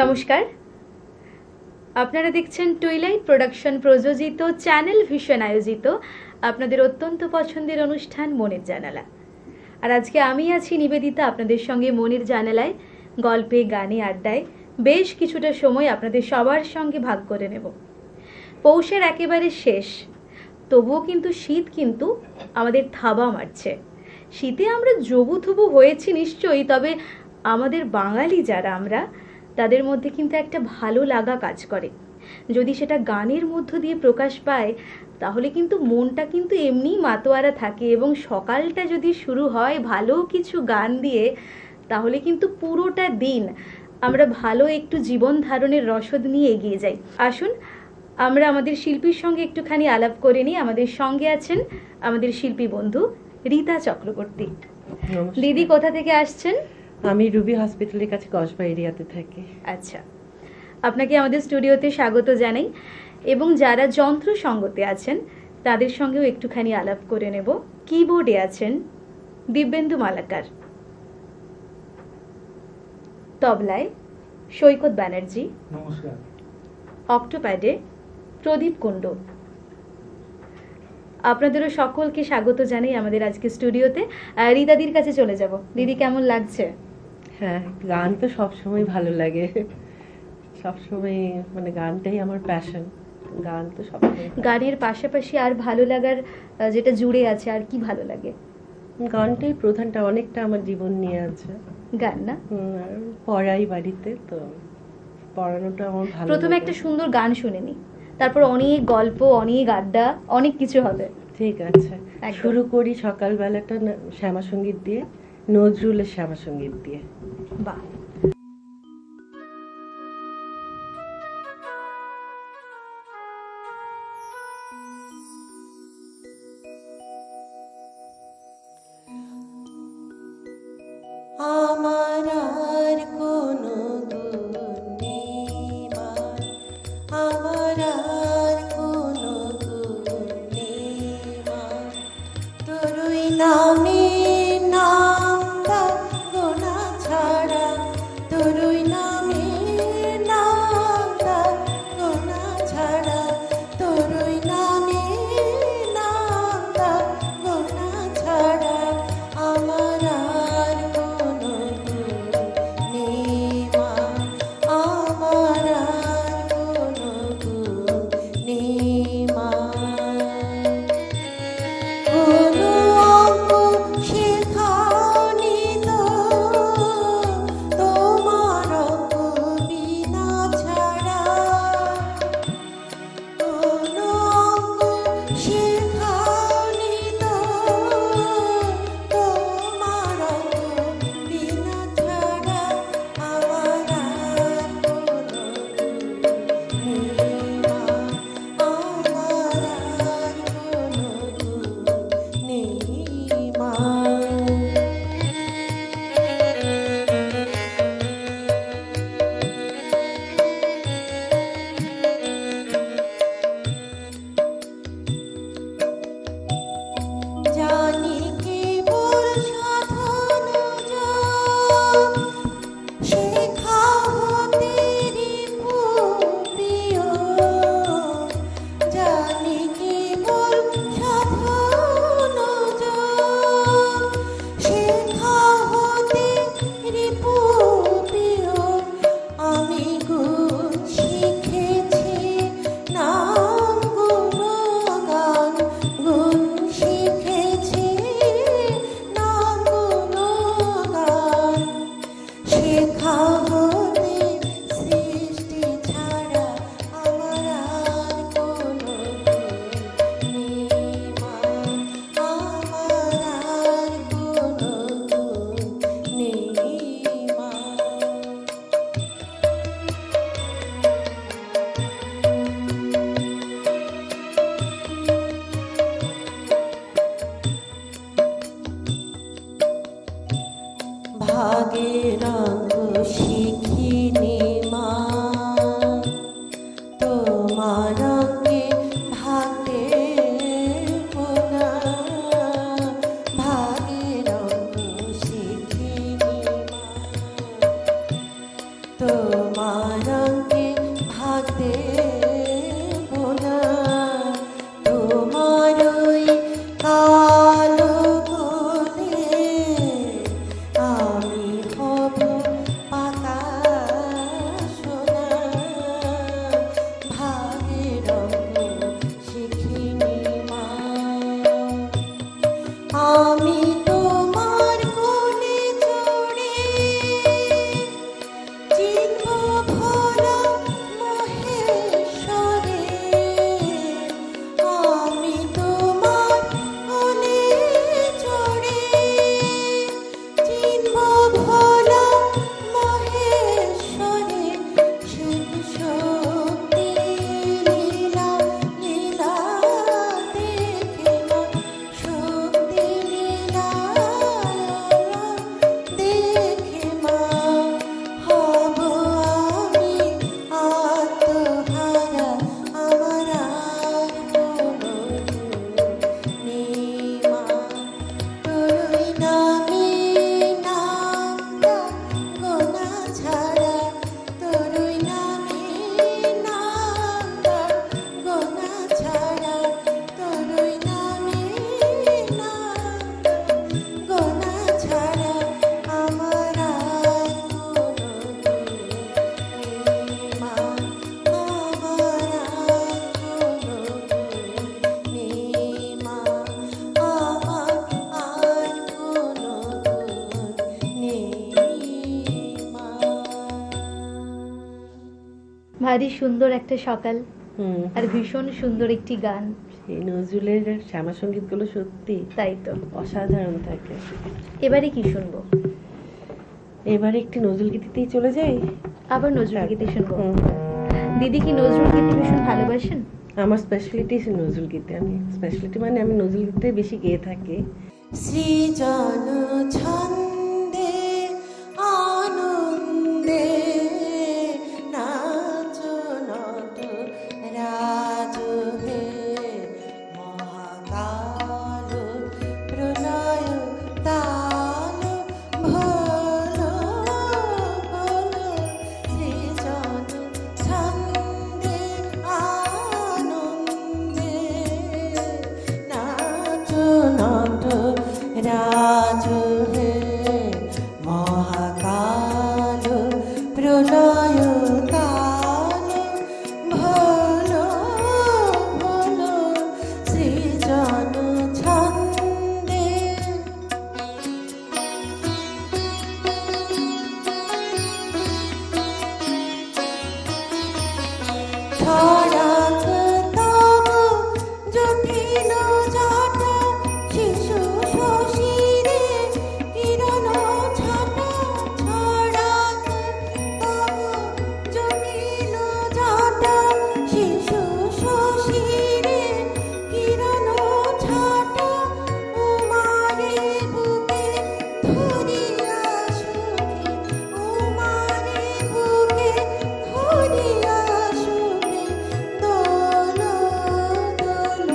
নমস্কার, আপনারা দেখছেন টুইলাইট প্রোডাকশন প্রযোজিত চ্যানেল ভিশন আয়োজিত আপনাদের অত্যন্ত পছন্দের অনুষ্ঠান মনের জানালা। আর আজকে আমি আছি নিবেদিতা, আপনাদের সঙ্গে মনের জানালায় গল্পে গানে আড্ডায় বেশ কিছুটা সময় আপনাদের সবার সঙ্গে ভাগ করে নেব। পৌষের একেবারে শেষ, তবুও কিন্তু শীত কিন্তু আমাদের থাবা মারছে। শীতে আমরা জবুথবু হয়েছি নিশ্চয়ই, তবে আমাদের বাঙালি যারা আমরা, তাদের মধ্যে কিন্তু একটা ভালো লাগা কাজ করে। যদি সেটা গানের মধ্য দিয়ে প্রকাশ পায় তাহলে কিন্তু মনটা কিন্তু এমনিই মাতোয়ারা থাকে, এবং সকালটা যদি শুরু হয় ভালো কিছু গান দিয়ে তাহলে কিন্তু পুরোটা দিন আমরা ভালো একটু জীবন ধারণের রসদ নিয়ে এগিয়ে যাই। আসুন আমরা আমাদের শিল্পীর সঙ্গে একটুখানি আলাপ করে নিই। আমাদের সঙ্গে আছেন আমাদের শিল্পী বন্ধু রীতা চক্রবর্তী। দিদি কোথা থেকে আসছেন? আমি রুবি হসপিটালের কাছে কসবা এরিয়াতে থাকি। আচ্ছা, আপনাকে আমাদের স্টুডিওতে স্বাগত জানাই, এবং যারা যন্ত্র সঙ্গতে আছেন তাদের সঙ্গেও একটুখানি আলাপ করে নেব। কিবোর্ডে আছেন দিব্যেন্দু মালাকার, তবলায় সৈকত ব্যানার্জি, নমস্কার, অক্টোপ্যাডে প্রদীপ কুণ্ডু। আপনাদেরও সকলকে স্বাগত জানাই আমাদের আজকে স্টুডিওতে। রীতাদির কাছে চলে যাব। দিদি, কেমন লাগছে? হ্যাঁ, গান তো সবসময় ভালো লাগে, সবসময় মানে গানটাই আমার প্যাশন। গান তো সবসময়। গানের পাশাপাশি আর ভালো লাগার যেটা জুড়ে আছে, আর কি ভালো লাগে? গানটাই প্রধানটা, অনেকটা আমার জীবন নিয়ে আছে গান না? আর পড়াই বাড়িতে, তো পড়ানোটা আমার ভালো। প্রথমে একটা সুন্দর গান শুনে নি, তারপর অনেক গল্প, অনেক আড্ডা, অনেক কিছু হবে। ঠিক আছে, একদম। শুরু করি সকালবেলাটা শ্যামা সঙ্গীত দিয়ে, নজরুলের শ্যামা সঙ্গীত দিয়ে। বাহ, আমার আর কোনো গুণ নেই মা, আমার আর কোনো গুণ নেই মা, তোরই নামে নামটা গোনা ছাড়া, তোরই নামে নামটা গোনা ছাড়া, তোরই নামে নামটা গোনা ছাড়া, আমার আর কোনো গুণ নেই মা, আমার আর কোনো গুণ নেই মা। কোনো অঙ্ক শেখাওনি তো, তোমার অঙ্ক বিনা ছাড়া, কোনো অঙ্ক শেখাওনি তো, তোমার অঙ্ক বিনা ছাড়া, আমার আর কোনো গুণ নেই মা, আমার আর কোনো গুণ নেই মা। জানি কেবল সাধন জপ, শেখাও তেরি প্রিয়, জানি কেবল সাধন জপ, শেখাও তেরি প্রিয়, আমি গুণ শিখেছি নাম গুণগান, গুণ শিখেছি নাম গুণগান, শেখাবো সৃষ্টি ছাড়া, আমার আর কোনো গুণ নেই মা, আমার আর কোনো গুণ নেই মা। ভাগের রঙ শিখিনি মা, তোমার রঙে ভাগে পোনা, ভাগের রঙ শিখিনি মা, তোমার আমি তোমার কোলে চড়ে চিনব ভোলা মহেশ্বরে। আমি তোমার কোলে চড়ে চিনব ভোলা মহেশ্বরে। শিব শক্তি লীলা লীলা দেখে না, শক্তি লীলা দেখে মা হব আমি আত্মহারা। আমার আর কোনো নেই মা, তোরই নামে নামটা গোনা ছাড়া, তোরই নামে নামটা গোনা ছাড়া, তোরই নামে নামটা গোনা ছাড়া। আমার আর কোনো নেই মা, আমার আর কোনো নেই মা, আমার আর কোনো নেই মা। ভারী সুন্দর একটা সকাল হুম, আর ভীষণ সুন্দর একটি গান। এই নজরুলের শ্যামা সঙ্গীতগুলো সত্যি তাই তো, অসাধারণ থাকে। এবারে কি শুনবো? এবারে একটি নজরুল গীতিতেই চলে যাই। আবার নজরুল গীতি শুনবো। হুম, দিদি কি নজরুল গীতি ভীষণ ভালোবাসেন? আমার স্পেশালিটি নজরুল গীতি। আমি স্পেশালিটি মানে আমি নজরুল গীতে বেশি গেয়ে থাকি। সৃজন ছন্দে আনন্দে নাচ নট রাজ হে মহাকাল প্রলয় তাল ভোল ভোল। সৃজন ছন্দে আনন্দে নাচ নট রাজ হে মহাকাল প্রলয় তাল ভোল ভোল। সৃজন ছন্দে ছড়াক তব জটিল জটা শিশু শশীরে কিরণ ছাটা। ছড়াক তব জটিল জটা শিশু শশীরে কিরণ ছাটা। উমারে বুকে ধরিয়া সুখে, উমারে বুকে ধরিয়া সুখে দোল দোল।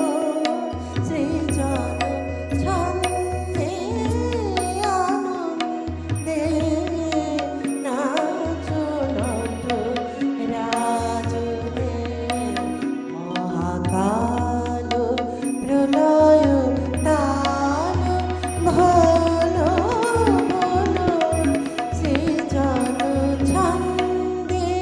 সৃজন ছন্দে আনন্দে নাচ নট রাজ হে মহাকাল প্রলয় তাল ভোল ভোল। সৃজন ছন্দে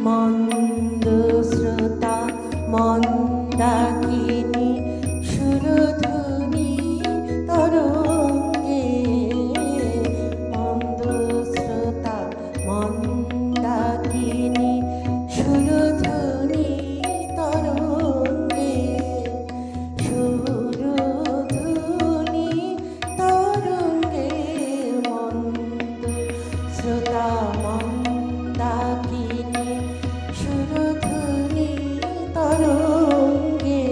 মন্দ শ্রোতা মন্দাকিনী সুরধুনী তরঙ্গে। মন্দ শ্রোতা মন্দাকিনী সুরধুনী তরঙ্গে। সুরধুনী তরঙ্গে মন্দ শ্রোতা মন্দাকিনী সুরধুনী তরঙ্গে।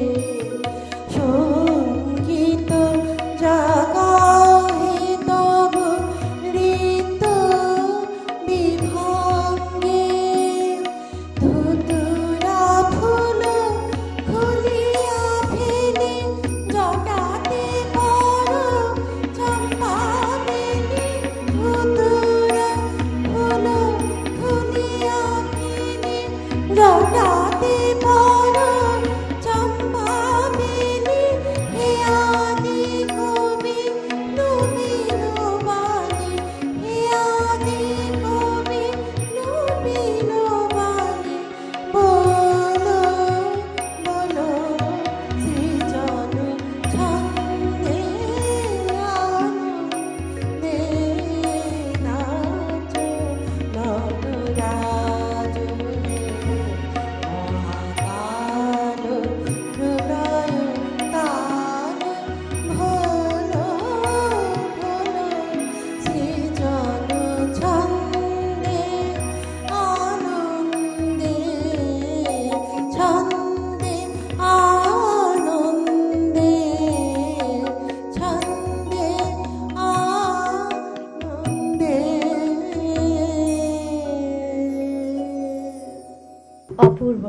অপূর্ব।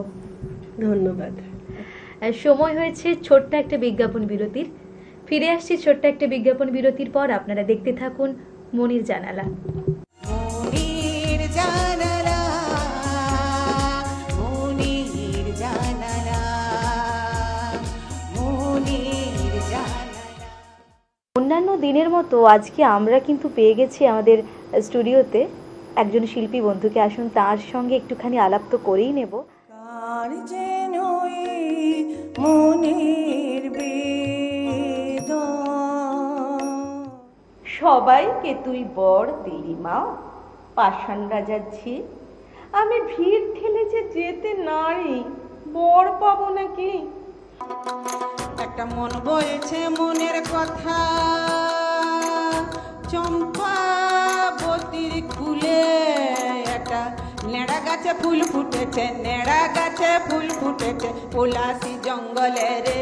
ধন্যবাদ। সময় হয়েছে ছোট্ট একটা বিজ্ঞাপন বিরতির। ফিরে আসছি ছোট্ট একটা বিজ্ঞাপন বিরতির পর। আপনারা দেখতে থাকুন মনির জানালা। মনির জানালা, মনির জানালা, মনির জানালা। অন্যান্য দিনের মতো আজকে আমরা কিন্তু পেয়ে গেছি আমাদের স্টুডিওতে একজন শিল্পী বন্ধুকে। আসুন তার সঙ্গে একটুখানি আলাপ তো করেই নেব। কার যেন এই মনের বেদন, সবাইকে তুই বর দিলি মা, পাষাণ রাজার ঝি। আমি ভিড় ঠেলে যে যেতে নারি, বর পাবো নাকি? একটা মন বলছে মনের কথা, চম্পাবতীর কুলে একটা নেড়া গাছে ফুল ফুটেছে, নেড়া গাছে ফুল ফুটেছে পলাশি জঙ্গলে রে।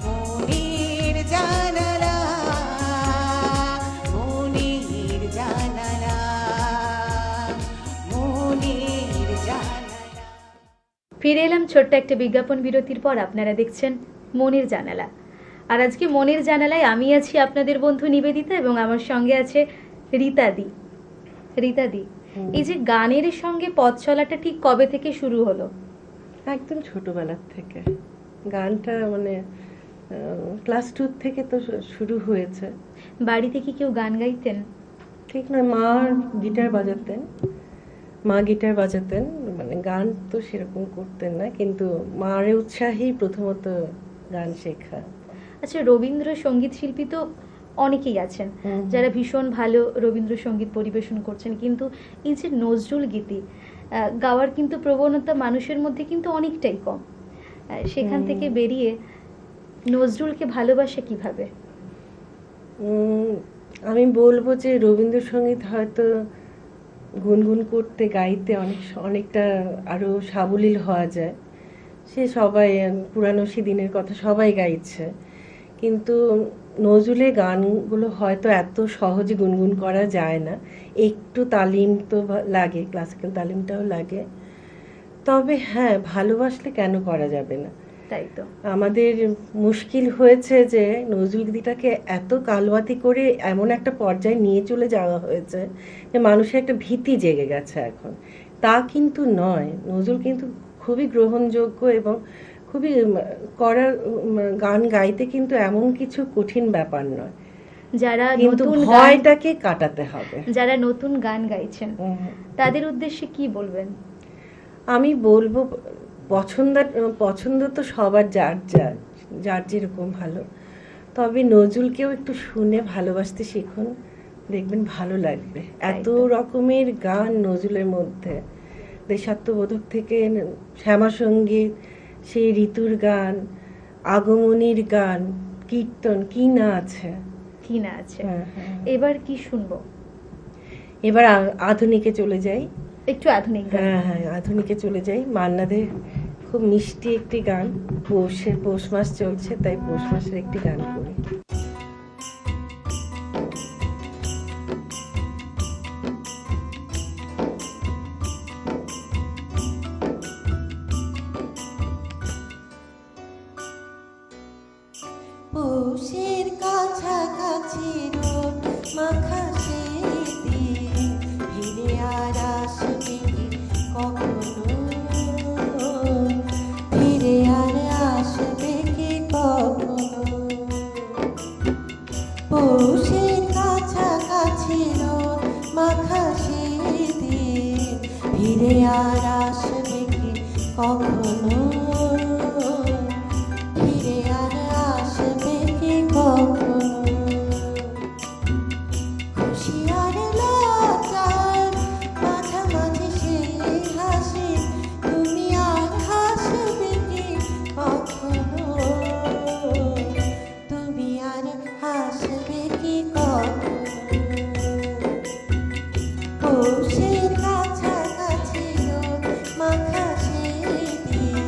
মনির জানালা, মনির জানালা, মনির জানালা। ফিরে এলাম ছোট্ট একটা বিজ্ঞাপন বিরতির পর। আপনারা দেখছেন মনির জানালা। আর আজকে মনির জানালায় আমি আছি আপনাদের বন্ধু নিবেদিতা এবং আমার সঙ্গে আছে রীতাদি। রীতাদি, এই যে গানের সঙ্গে পথ চলাটা ঠিক কবে থেকে শুরু হলো? একদম ছোটবেলার থেকে গানটা মানে ক্লাস 2 থেকে তো শুরু হয়েছে। বাড়িতে কি কেউ গান গাইতেন? ঠিক নয়, মা গিটার বাজাতেন, মানে গান তো সেরকম করতেন না, কিন্তু মার উৎসাহেই প্রথমত গান শেখা। আচ্ছা, রবীন্দ্রসঙ্গীত শিল্পী তো অনেকেই আছেন হুম। যারা ভীষণ ভালো রবীন্দ্রসঙ্গীত পরিবেশন করছেন, কিন্তু এই যে নজরুল গীতি গাওয়ার কিন্তু প্রবণতা মানুষের মধ্যে কিন্তু অনেকটাই কম। সেখান থেকে বেরিয়ে নজরুলকে ভালোবাসে কিভাবে? আমি বলবো যে রবীন্দ্রসঙ্গীত হয়তো গুনগুন করতে গাইতে অনেকটা আরো সাবলীল হওয়া যায়। সে সবাই পুরানো সেদিনের কথা সবাই গাইছে, কিন্তু নজরুলের গানগুলো হয়তো এত সহজে গুনগুন করা যায় না। একটু তালিম তো লাগে, ক্লাসিক্যাল তালিমটাও লাগে। তবে হ্যাঁ, ভালোবাসলে কেন করা যাবে না। তাই তো আমাদের মুশকিল হয়েছে যে নজরুল গীতিটাকে এত কালবাতি করে এমন একটা পর্যায়ে নিয়ে চলে যাওয়া হয়েছে যে মানুষের একটা ভীতি জেগে গেছে এখন। তা কিন্তু নয়, নজরুল কিন্তু খুবই গ্রহণযোগ্য এবং খুবই গান গাইতে কিন্তু এমন কিছু কঠিন ব্যাপার নয়, যারা কিন্তু নতুন ভয়টাকে কাটাতে হবে। যারা নতুন গান গাইছেন তাদের উদ্দেশ্যে কি বলবেন? আমি বলবো পছন্দ তো সবার যার যেরকম ভালো, তবে নজরুলকেও একটু শুনে ভালোবাসতে শিখুন, দেখবেন ভালো লাগবে। এত রকমের গান নজরুলের মধ্যে, দেশাত্মবোধক থেকে শ্যামাসঙ্গীত, সেই ঋতুর গান, আগমনীর গান, কীর্তন, কি না আছে। হ্যাঁ। এবার কি শুনবো? এবার আধুনিকে চলে যাই। একটু আধুনিক গান। হ্যাঁ, আধুনিকে চলে যাই। মান্নাদের খুব মিষ্টি একটি গান, পৌষ মাস চলছে, তাই পৌষ মাসের একটি গান করি। পৌষের কাছাকাছি রোদ মাখা সেই দিন, ফিরে আর আসবে কি কখনো, ফিরে আর আসবে কি কখনো। পৌষের কাছাকাছি রোদ মাখা সেই দিন, ফিরে আর আসবে কি কখনো, ফিরে আর আসবে কি কখনো। খুশি আর লজ্জার মাঝামাঝি সেই হাসি, তুমি আর হাসবে কি কখনো, তুমি আর হাসবে কি কখনো। পৌষের কাছাকাছি রোদ মাখা সেই দিন,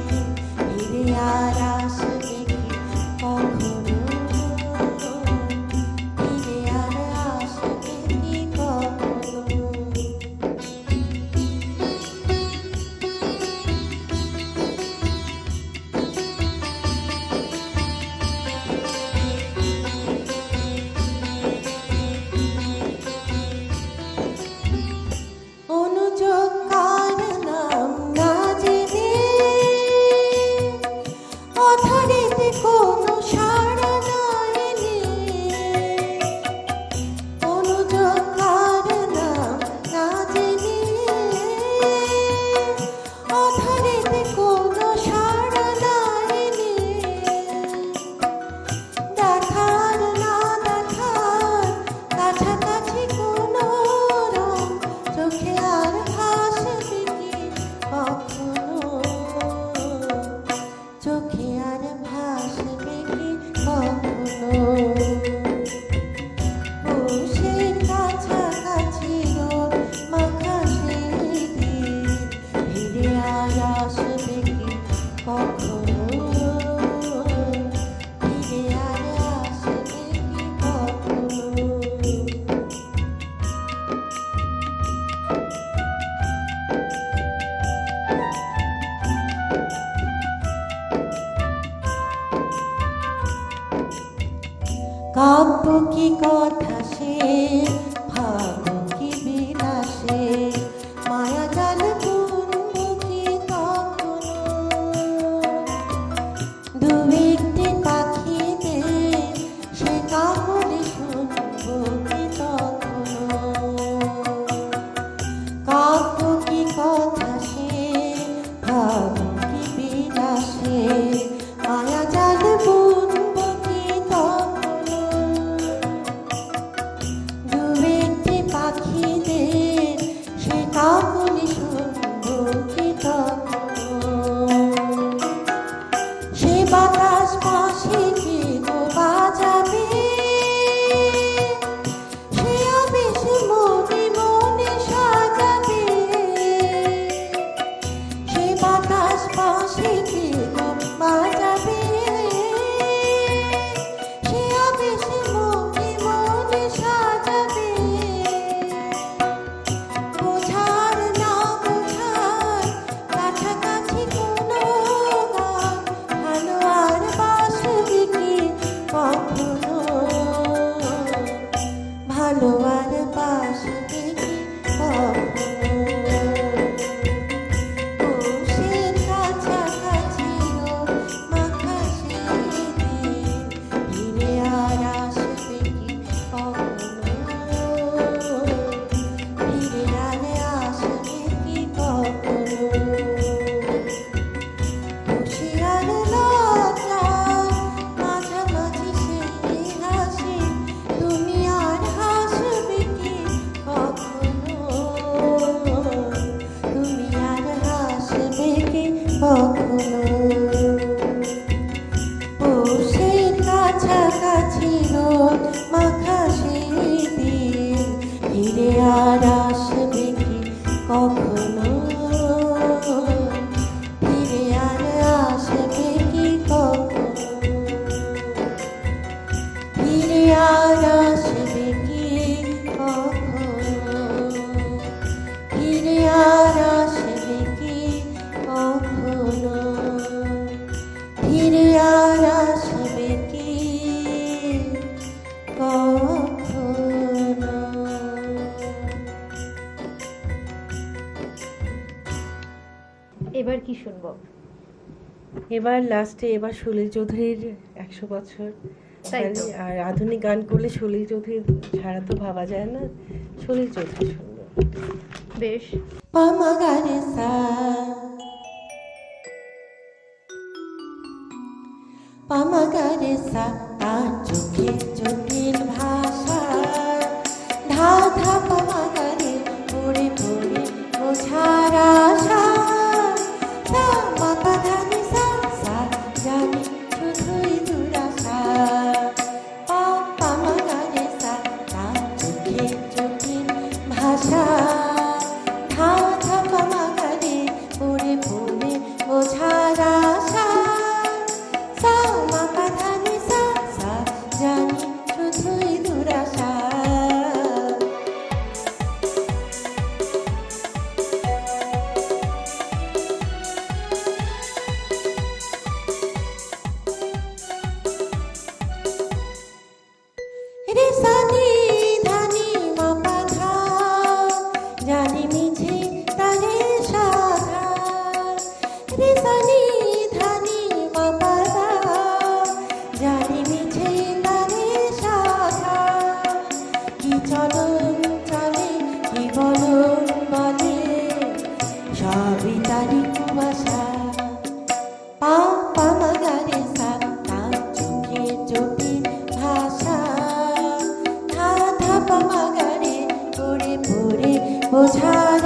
কি কথা সে ভাব কি বিলাসে মায়া জাল বুনবো কি কখনো দু একটি পাখিতে সে কাকলি শুনবো কি তখনো কাব্য কি কথা সে ভাব কি বিলাসে মায়া জাল বুনবো কি তখনো দু একটি পাখিদের সে কাকলি শুনবো কি তখনো সে বাতাস পাশে কি গো বাজাবে সে আবেশ মনে মনে সাজাবে সে বাতাস পাশে কি গো বাজাবে সে আবেশ মনে মনে সাজাবে বোঝার না বোঝার কাছাকাছি কোনো গান ভালো আর বাসবে কি কখনো ভালো আর বাসবে কি কখনো ও সে কাছাকাছি মাখা সে দিন ফিরে আর আসবে কি কখনো ফিরে আর আসবে কি কখনো খুশি আর লজ্জা মাঝামাঝি সেই হাসি তুমি আর হাসবে কি কখনো তুমি আর হাসবে কি কখনো ও সেই কাছাকাছি রোদ মাখা সেই দিন ফিরে আর আসবে কি কখনো ফিরে আর আসবে কি কখনো ফিরে আর আসবে কি কখনো ফিরে আর আসবে কি কখনো ফিরে আর আসবে কি কখনো। এবার কি শুনবো? এবার লাস্টে এবার সলিল চৌধুরীর 100 বছর তাই তো। আর আধুনিক গান করলে সলিল চৌধুরী ছাড়া তো ভাবা যায় না, সলিল চৌধুরী শুনবো। বেশ, পামাগারে সা পামাগারে সা তার চোখে জটিল ভাষা ধা ধা পামাগারে পড়ে পড়ে বোঝার আশা সা মাপা ধানি সা সা জানি শুধুই দুরাশা পা পামাগারে সা তার চোখে জটিল ভাষা ধা ধা পামাগারে পড়ে পড়ে বোঝার আশা সা মাপা ধানি সা সা জানি শুধুই দুরাশা রে সানি ধানি মাপা ধা জানি মিছে তারে সাধা রে সানি ধানি মাপা ধা জানি মিছে তারে সাধা কি চলন চলে কি বলন বলে সবই তারি কুয়াশা পা পামাগারে সা তার চোখে জটিল ভাষা ধা ধা পামাগারে পড়ে পড়ে বোঝার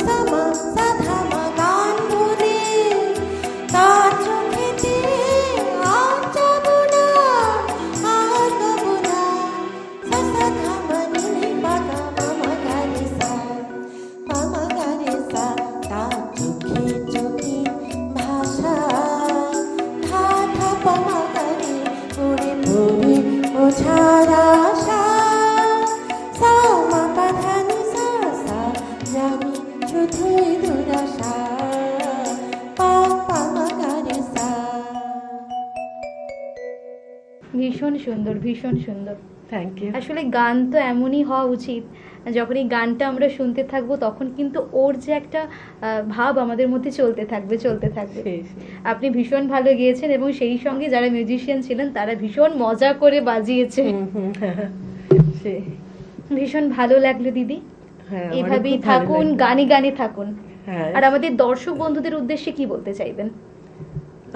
সামা সাধামা গান বলে তার চোখেতে আর যাবো না আর গাবো না সাসা ধামা নিনি পাগা মামা গারে সা তার চোখে চোখে ভাষা ধা ধা পামা গারে পড়ে পড়ে ওঝার আশা সা মা পা ধা নি সা সা জানি শুধুই দুরাশা পা পামা গারে সা। ভীষণ সুন্দর, ভীষণ সুন্দর। Thank you. আসলে গান তো এমনই হওয়া উচিত, যখন এই গানটা আমরা শুনতে থাকবো তখন কিন্তু ওর যে একটা ভাব আমাদের মধ্যে চলতে থাকবে। আপনি ভীষণ ভালো গেয়েছেন এবং সেই সঙ্গে যারা মিউজিশিয়ান ছিলেন তারা ভীষণ মজা করে বাজিয়েছে। ভীষণ ভালো লাগলো দিদি। হ্যাঁ, আমারও এভাবেই খুব ভালো থাকুন, লাগলো। গানে গানে থাকুন। হ্যাঁ, আর আমাদের দর্শক বন্ধুদের উদ্দেশ্যে কি বলতে চাইবেন?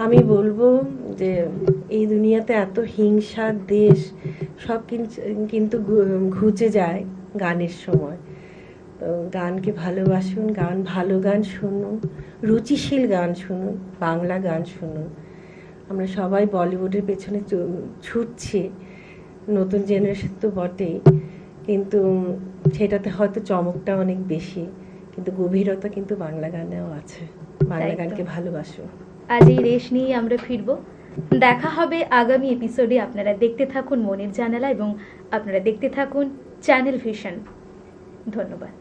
আমি বলবো যে এই দুনিয়াতে এত হিংসার দেশ, সব কিন্তু ঘুচে যায় গানের সময়। তো গানকে ভালোবাসুন, ভালো গান শুনুন, রুচিশীল গান শুনুন, বাংলা গান শুনুন। আমরা সবাই বলিউডের পেছনে ছুটছি, নতুন জেনারেশন তো বটেই, কিন্তু সেটাতে হয়তো চমকটা অনেক বেশি, কিন্তু গভীরতা কিন্তু বাংলা গানেও আছে। বাংলা তাই তো। গানকে ভালোবাসুন। আজ এই রেশ নিয়ে আমরা ফিরবো। দেখা হবে আগামী এপিসোডে। আপনারা দেখতে থাকুন মনের জানালা এবং আপনারা দেখতে থাকুন চ্যানেল ভিশন। ধন্যবাদ।